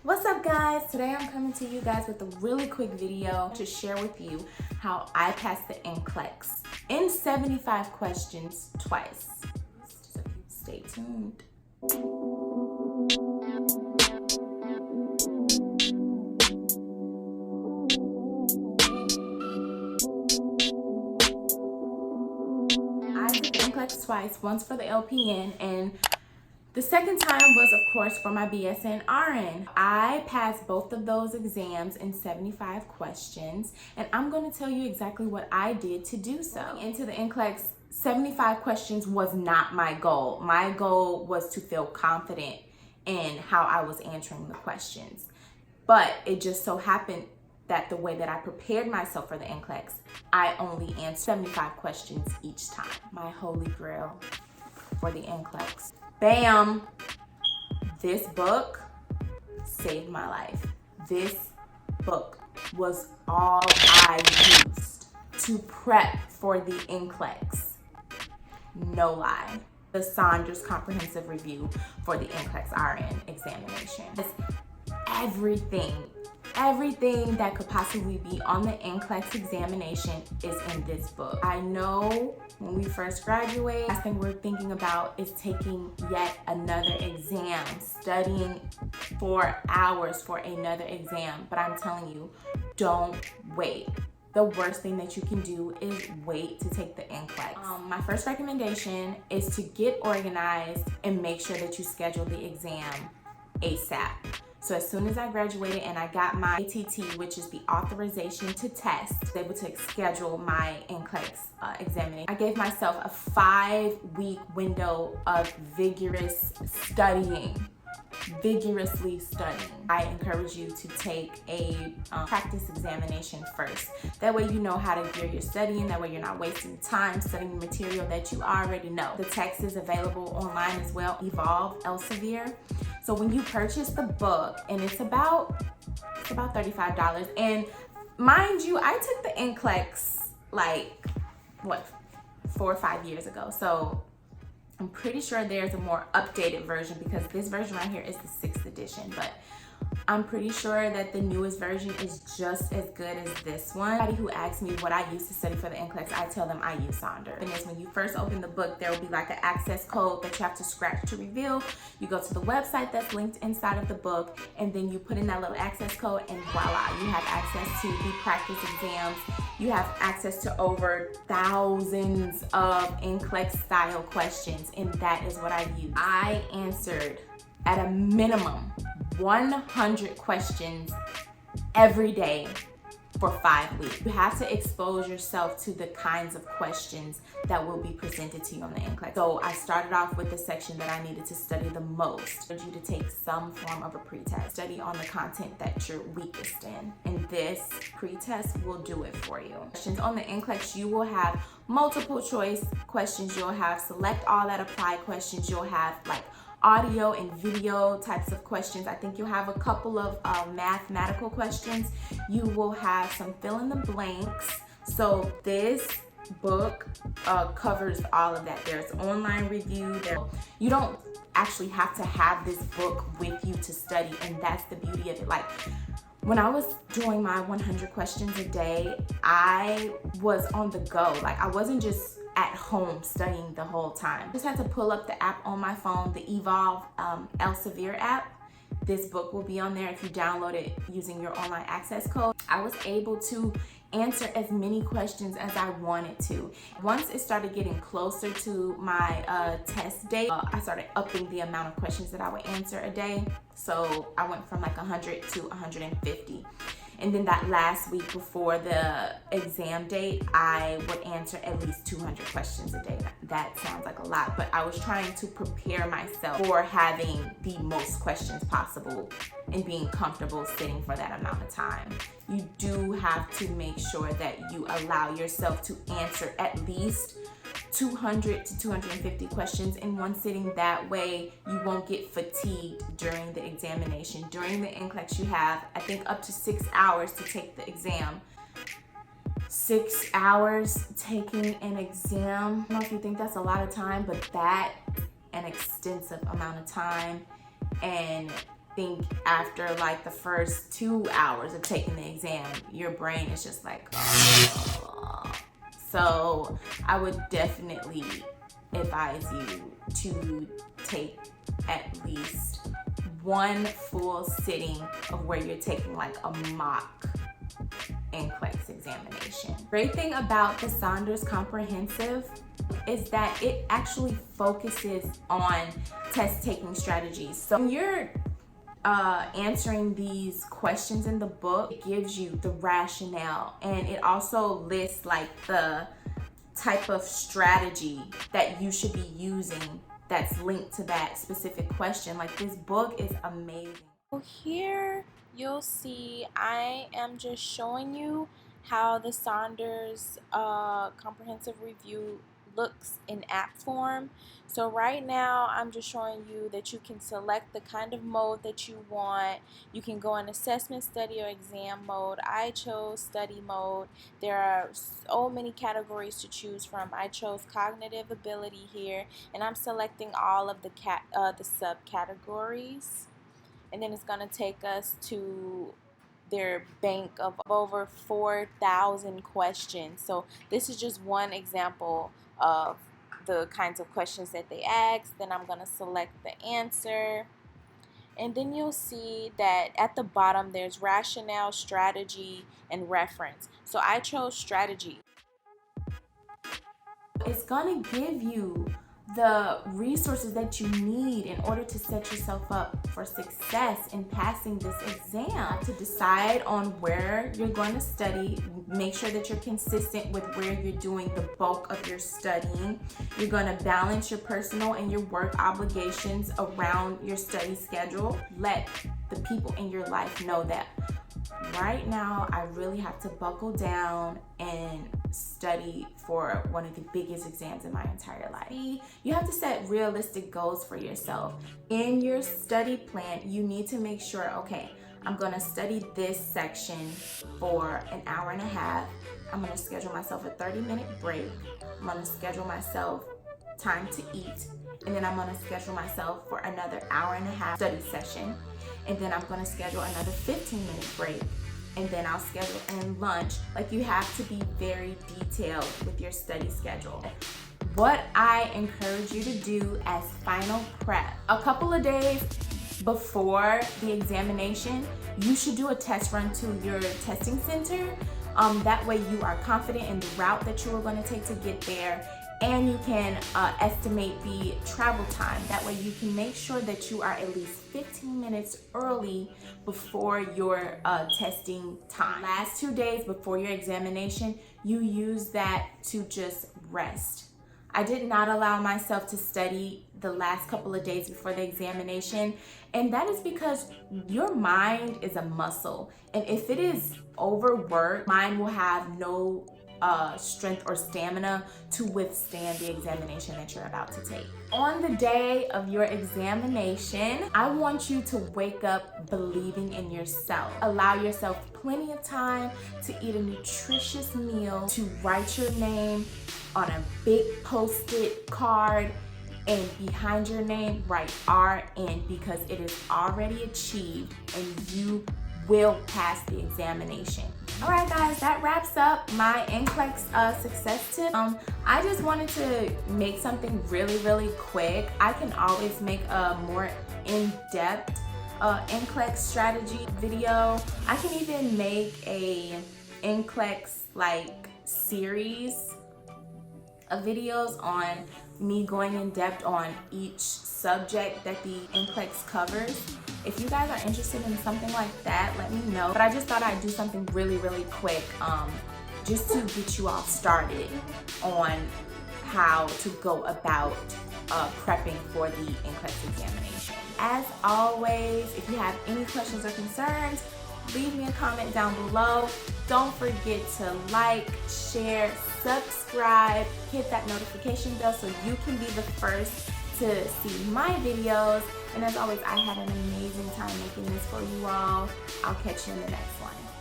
What's up, guys? Today I'm coming to you guys with a really quick video to share with you how I passed the NCLEX in 75 questions twice. Stay tuned. I took the NCLEX twice, once for the LPN and the second time was, of course, for my BS and RN. I passed both of those exams in 75 questions, and I'm going to tell you exactly what I did to do so. Going into the NCLEX, 75 questions was not my goal. My goal was to feel confident in how I was answering the questions. But it just so happened that the way that I prepared myself for the NCLEX, I only answered 75 questions each time. My holy grail for the NCLEX. Bam! This book saved my life. This book was all I used to prep for the NCLEX. No lie. The Saunders Comprehensive Review for the NCLEX RN examination. Everything that could possibly be on the NCLEX examination is in this book. I know when we first graduate, the last thing we're thinking about is taking yet another exam, studying 4 hours for another exam. But I'm telling you, don't wait. The worst thing that you can do is wait to take the NCLEX. My first recommendation is to get organized and make sure that you schedule the exam ASAP. So as soon as I graduated and I got my ATT, which is the authorization to test, I was able to schedule my NCLEX examination. I gave myself a 5-week window of vigorously studying. I encourage you to take a practice examination first. That way you know how to gear your studying. That way you're not wasting time studying material that you already know. The text is available online as well, Evolve Elsevier. So when you purchase the book, and it's about $35, and mind you, I took the NCLEX like, 4 or 5 years ago. So I'm pretty sure there's a more updated version because this version right here is the 6th edition, but I'm pretty sure that the newest version is just as good as this one. Anybody who asks me what I use to study for the NCLEX, I tell them I use Saunders. And it's when you first open the book, there will be like an access code that you have to scratch to reveal. You go to the website that's linked inside of the book, and then you put in that little access code, and voila, you have access to the practice exams. You have access to over thousands of NCLEX style questions, and that is what I use. I answered at a minimum 100 questions every day for 5 weeks. You have to expose yourself to the kinds of questions that will be presented to you on the NCLEX. So I started off with the section that I needed to study the most. I wanted you to take some form of a pretest. Study on the content that you're weakest in. And this pretest will do it for you. Questions on the NCLEX, you will have multiple choice questions. You'll have select all that apply questions. You'll have like audio and video types of questions. I think you'll have a couple of mathematical questions. You will have some fill in the blanks. So this book covers all of that. There's online review. You don't actually have to have this book with you to study, and that's the beauty of it. Like, when I was doing my 100 questions a day, I was on the go. Like, I wasn't just at home studying the whole time. I just had to pull up the app on my phone, the Evolve Elsevier app. This book will be on there if you download it using your online access code. I was able to answer as many questions as I wanted to. Once it started getting closer to my test date, I started upping the amount of questions that I would answer a day. So I went from like 100 to 150. And then that last week before the exam date, I would answer at least 200 questions a day. That sounds like a lot, but I was trying to prepare myself for having the most questions possible and being comfortable sitting for that amount of time. You do have to make sure that you allow yourself to answer at least 200 to 250 questions in one sitting. That way you won't get fatigued during the examination. During the NCLEX, you have, I think, up to 6 hours to take the exam. 6 hours taking an exam. I don't know if you think that's a lot of time, but that an extensive amount of time, and think after like the first 2 hours of taking the exam, your brain is just like, oh. So I would definitely advise you to take at least one full sitting of where you're taking like a mock NCLEX examination. Great thing about the Saunders Comprehensive is that it actually focuses on test taking strategies. So when you're answering these questions in the book, it gives you the rationale, and it also lists like the type of strategy that you should be using that's linked to that specific question. Like, this book is amazing. So here you'll see I am just showing you how the Saunders Comprehensive Review looks in app form. So right now I'm just showing you that you can select the kind of mode that you want. You can go in assessment, study, or exam mode. I chose study mode. There are so many categories to choose from. I chose cognitive ability here, and I'm selecting all of the subcategories. And then it's going to take us to their bank of over 4,000 questions. So this is just one example of the kinds of questions that they ask. Then I'm going to select the answer. And then you'll see that at the bottom there's rationale, strategy, and reference. So I chose strategy. It's going to give you the resources that you need in order to set yourself up for success in passing this exam. To decide on where you're going to study, make sure that you're consistent with where you're doing the bulk of your studying. You're going to balance your personal and your work obligations around your study schedule. Let the people in your life know that right now I really have to buckle down and study for one of the biggest exams in my entire life. You have to set realistic goals for yourself. In your study plan, you need to make sure, okay, I'm going to study this section for an hour and a half. I'm going to schedule myself a 30-minute break. I'm going to schedule myself time to eat. And then I'm going to schedule myself for another hour and a half study session. And then I'm going to schedule another 15-minute break. And then I'll schedule in lunch. Like, you have to be very detailed with your study schedule. What I encourage you to do as final prep, a couple of days before the examination, you should do a test run to your testing center. That way you are confident in the route that you are going to take to get there, and you can estimate the travel time. That way you can make sure that you are at least 15 minutes early before your testing time. Last 2 days before your examination, you use that to just rest. I did not allow myself to study the last couple of days before the examination, and that is because your mind is a muscle, and if it is overworked, mind will have no strength or stamina to withstand the examination that you're about to take. On the day of your examination, I want you to wake up believing in yourself. Allow yourself plenty of time to eat a nutritious meal, to write your name on a big post-it card, and behind your name write RN, because it is already achieved and you will pass the examination. Alright guys, that wraps up my NCLEX success tip. I just wanted to make something really quick. I can always make a more in-depth NCLEX strategy video. I can even make a NCLEX like series of videos on me going in depth on each subject that the NCLEX covers. If you guys are interested in something like that, let me know. But I just thought I'd do something really quick just to get you all started on how to go about prepping for the NCLEX examination. As always, if you have any questions or concerns, leave me a comment down below. Don't forget to like, share, subscribe, hit that notification bell so you can be the first to see my videos. And as always, I had an amazing time making this for you all. I'll catch you in the next one.